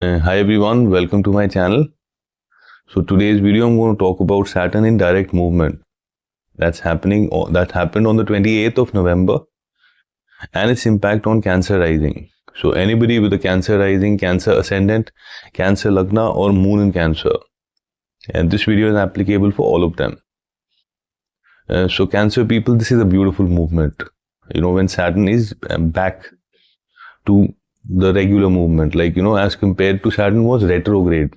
Hi everyone, welcome to my channel. So today's video I'm going to talk about Saturn in direct movement. That happened on the 28th of November and its impact on Cancer rising. So anybody with a Cancer rising, Cancer ascendant, Cancer lagna or moon in Cancer. And this video is applicable for all of them. So Cancer people, this is a beautiful movement. You know, when Saturn is back to the regular movement, like, you know, as compared to Saturn was retrograde.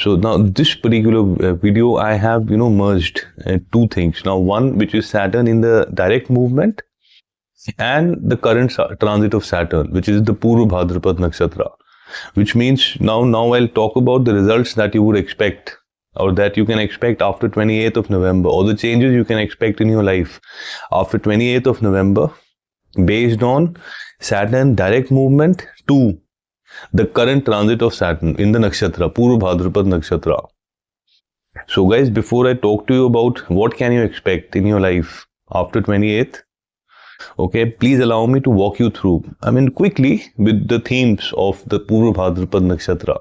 So now this particular video, I have, you know, merged two things. Now one, which is Saturn in the direct movement and the current transit of Saturn, which is the Purva Bhadrapada Nakshatra, which means now I'll talk about the results that you would expect or that you can expect after 28th of November, or the changes you can expect in your life after 28th of November based on Saturn direct movement to the current transit of Saturn in the Nakshatra, Purva Bhadrapada Nakshatra. So guys, before I talk to you about what can you expect in your life after 28th, okay, please allow me to walk you through, quickly with the themes of the Purva Bhadrapada Nakshatra.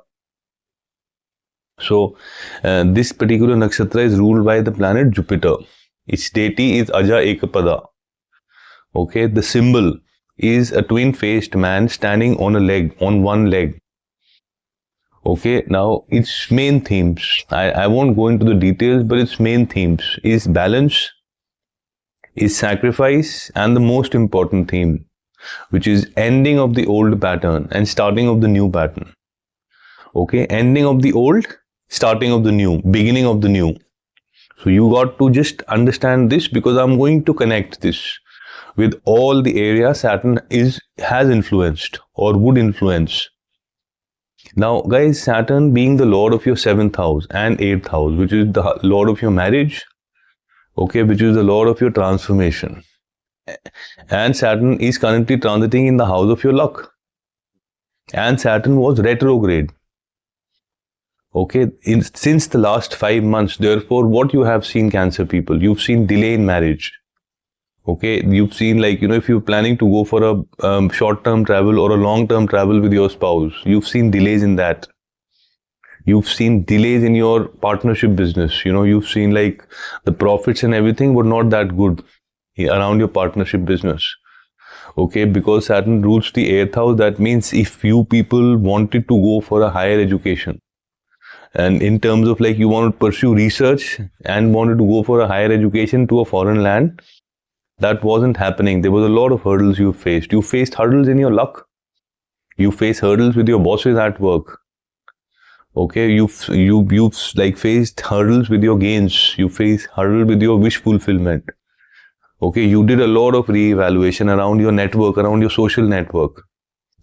So, this particular Nakshatra is ruled by the planet Jupiter. Its deity is Aja Ekapada. Okay, the symbol is a twin-faced man standing on one leg. Okay, now its main themes, I won't go into the details, but its main themes is balance, is sacrifice, and the most important theme, which is ending of the old pattern and starting of the new pattern. Okay, ending of the old, starting of the new, beginning of the new. So you got to just understand this, because I'm going to connect this with all the areas Saturn has influenced or would influence. Now guys, Saturn being the lord of your 7th house and 8th house, which is the lord of your marriage, okay, which is the lord of your transformation, and Saturn is currently transiting in the house of your luck, and Saturn was retrograde. Okay, since the last 5 months, therefore what you have seen, Cancer people, you've seen delay in marriage. Okay, you've seen, like, you know, if you're planning to go for a short-term travel or a long-term travel with your spouse, you've seen delays in that. You've seen delays in your partnership business. You know, you've seen like the profits and everything were not that good around your partnership business. Okay, because Saturn rules the 8th house, that means if you people wanted to go for a higher education, and in terms of like you want to pursue research and wanted to go for a higher education to a foreign land, that wasn't happening. There was a lot of hurdles you faced. You faced hurdles in your luck. You face hurdles with your bosses at work. Okay, you've like faced hurdles with your gains. You face hurdle with your wish fulfillment. Okay, you did a lot of re-evaluation around your network, around your social network,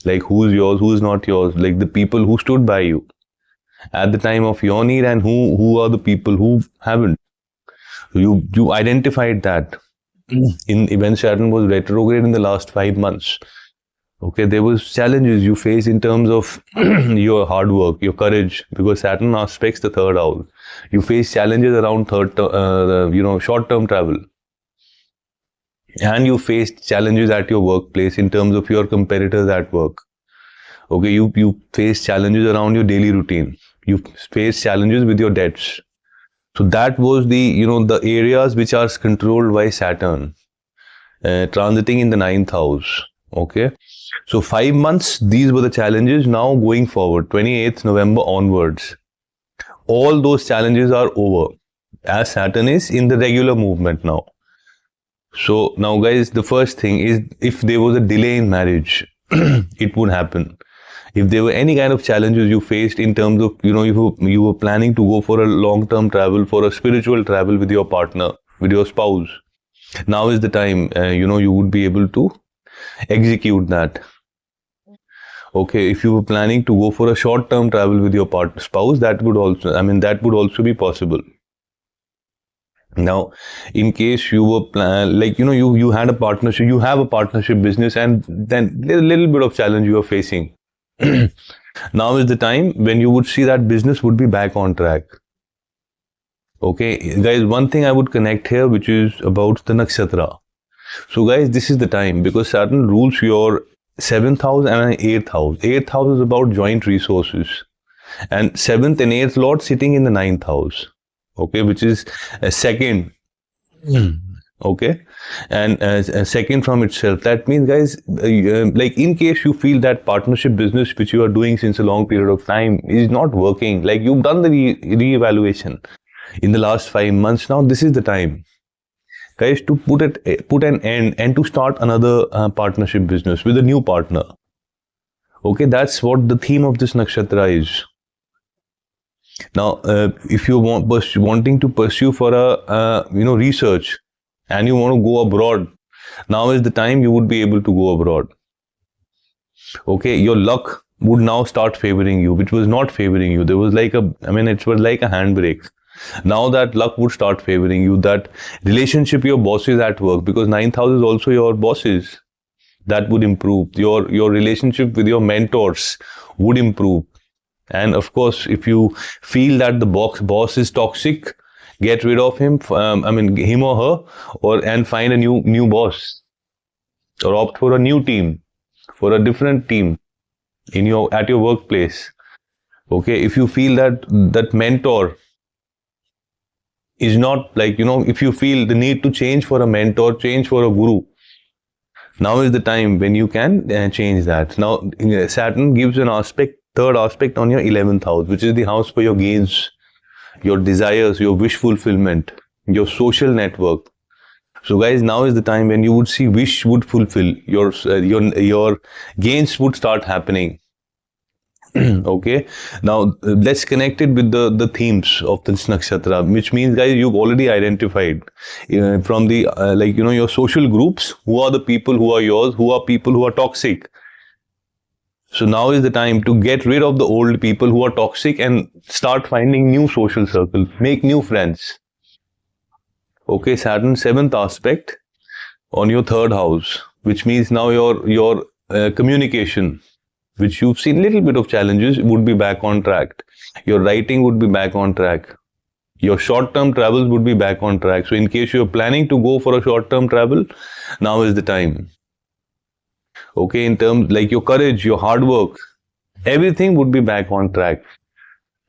like who's yours, who's not yours, like the people who stood by you at the time of your need, and who are the people who haven't. You identified that when Saturn was retrograde in the last 5 months. Okay, there was challenges you faced in terms of your hard work, your courage, because Saturn aspects the 3rd house. You face challenges around short-term travel, and you faced challenges at your workplace in terms of your competitors at work. Okay, you face challenges around your daily routine. You face challenges with your debts. So that was the areas which are controlled by Saturn, transiting in the 9th house. Okay, so 5 months, these were the challenges. Now going forward, 28th November onwards, all those challenges are over, as Saturn is in the regular movement now. So now guys, the first thing is, if there was a delay in marriage, it would happen. If there were any kind of challenges you faced in terms of, you were planning to go for a long-term travel, for a spiritual travel with your partner, with your spouse, now is the time, you would be able to execute that. Okay, if you were planning to go for a short-term travel with your spouse, that would also be possible. Now, in case you were you had a partnership, you have a partnership business, and then there's a little bit of challenge you are facing. Now is the time when you would see that business would be back on track. Okay, guys, one thing I would connect here, which is about the Nakshatra. So guys, this is the time, because Saturn rules your 7th house and an 8th house. 8th house is about joint resources, and 7th and 8th lord sitting in the 9th house, okay, which is a second. Okay, and second from itself. That means, guys, like in case you feel that partnership business which you are doing since a long period of time is not working, like you've done the re-evaluation in the last 5 months, now this is the time, guys, to put an end and to start another partnership business with a new partner. Okay, that's what the theme of this nakshatra is. Now, if you wanting to pursue for a research, and you want to go abroad, now is the time you would be able to go abroad. Okay, your luck would now start favoring you, which was not favoring you. There was like it was like a handbrake. Now that luck would start favoring you. That relationship, your bosses at work, because 9th house is also your bosses, that would improve. Your relationship with your mentors would improve. And of course, if you feel that the boss is toxic, get rid of him, him or her, and find a new boss, or opt for a new team, for a different team at your workplace. Okay, if you feel that mentor is not, like, if you feel the need to change for a mentor, change for a guru, now is the time when you can change that. Now, Saturn gives an third aspect on your 11th house, which is the house for your gains, your desires, your wish fulfillment, your social network. So, guys, now is the time when you would see wish would fulfill, your gains would start happening. Okay, now let's connect it with the themes of this nakshatra, which means, guys, you've already identified from the your social groups, who are the people who are yours, who are people who are toxic. So now is the time to get rid of the old people who are toxic and start finding new social circles, make new friends. Okay, Saturn 7th aspect on your 3rd house, which means now your communication, which you've seen little bit of challenges, would be back on track. Your writing would be back on track. Your short-term travels would be back on track. So in case you're planning to go for a short-term travel, now is the time. Okay, in terms like your courage, your hard work, everything would be back on track.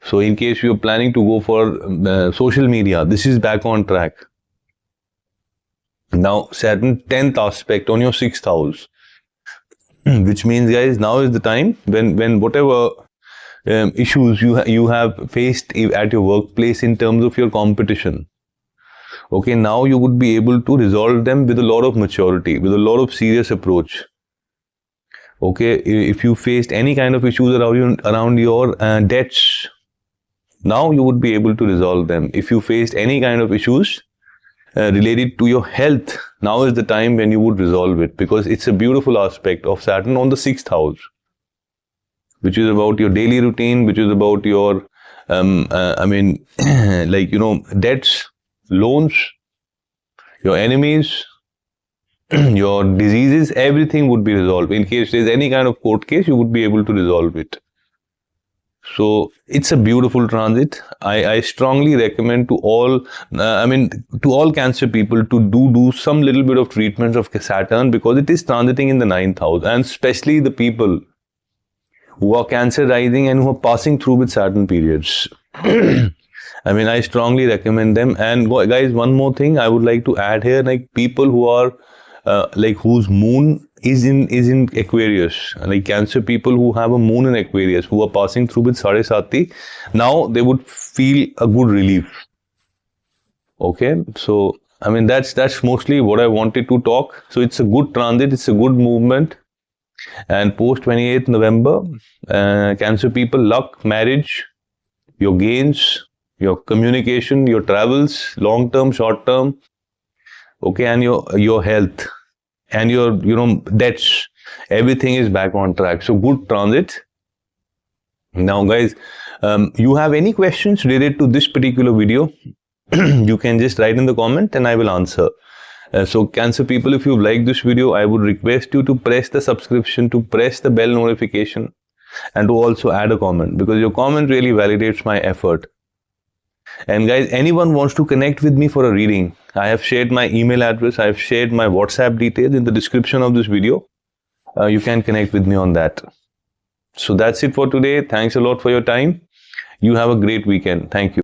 So in case you're planning to go for social media, this is back on track. Now, Saturn 10th aspect on your 6th house, which means, guys, now is the time when whatever issues you have faced at your workplace in terms of your competition, okay, now you would be able to resolve them with a lot of maturity, with a lot of serious approach. Okay, if you faced any kind of issues around your debts, now you would be able to resolve them. If you faced any kind of issues related to your health, now is the time when you would resolve it, because it's a beautiful aspect of Saturn on the 6th house, which is about your daily routine, which is about your debts, loans, your enemies, your diseases, everything would be resolved. In case there's any kind of court case, you would be able to resolve it. So it's a beautiful transit. I strongly recommend to all, to all Cancer people to do some little bit of treatments of Saturn, because it is transiting in the 9th house, and especially the people who are Cancer rising and who are passing through with Saturn periods. I strongly recommend them. And guys, one more thing I would like to add here, like people who are whose moon is in Aquarius, like Cancer people who have a moon in Aquarius, who are passing through with Sadesati, now they would feel a good relief. Okay, so that's mostly what I wanted to talk. So it's a good transit, it's a good movement, and post 28th November, Cancer people, luck, marriage, your gains, your communication, your travels, long term, short term, okay, and your health and your debts, everything is back on track. So good transit. Now, guys, you have any questions related to this particular video, you can just write in the comment and I will answer. So Cancer people, if you like this video, I would request you to press the subscription, to press the bell notification, and to also add a comment, because your comment really validates my effort. And guys, anyone wants to connect with me for a reading, I have shared my email address, I have shared my WhatsApp details in the description of this video. you can connect with me on that. So that's it for today. Thanks a lot for your time. You have a great weekend. Thank you.